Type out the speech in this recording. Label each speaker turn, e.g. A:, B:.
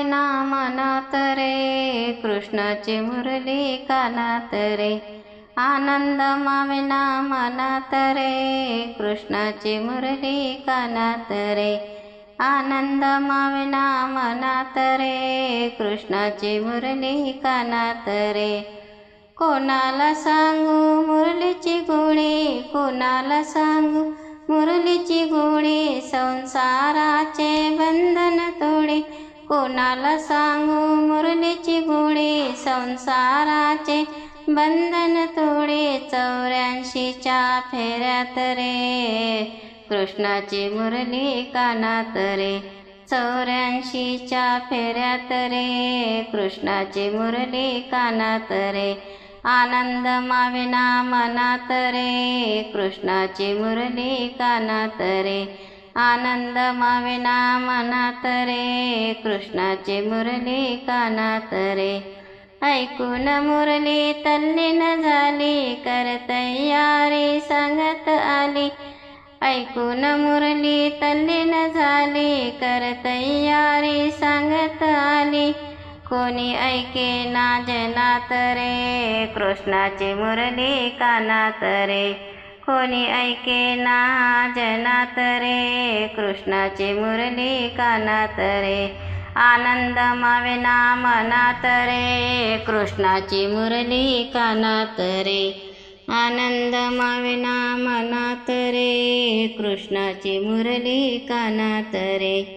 A: मावेना मनात रे, कृष्णाची मुरली कानात रे. आनंद मावेना मनात रे, कृष्णाची मुरली कानात रे. आनंद मावेना मनात रे, कृष्णाची मुरली कानात रे. कोणाला सांगू मुरलीची गोडी, कोणाला सांगू मुरलीची गोडी, संसाराचे बंधन तोडे. कोणाला सांगू मुरलीची गोडी, संसाराचे बंधन तोडे. 84च्या फेऱ्यात रे, कृष्णाची मुरली कानात रे. 84च्या फेऱ्यात रे, कृष्णाची मुरली कानात रे. आनंद मावेना मनात रे, कृष्णाची मुरली कानात रे. आनंद मावेना मनात रे, कृष्णाची मुरली कानात रे. ऐकून मुरली तल्लीन झाली, कर तयारी सांगत आली. ऐकून मुरली तल्लीन झाली, कर तयारी सांगत आली. कोणी ऐकेना जनात रे, कृष्णाची मुरली कानात रे. कोणी ऐकेना जनात रे, कृष्णाची मुरली कानात रे. आनंद मावेना मनात रे, कृष्णाची मुरली कानात रे. आनंद मावेना मनात रे, कृष्णाची मुरली कानात रे.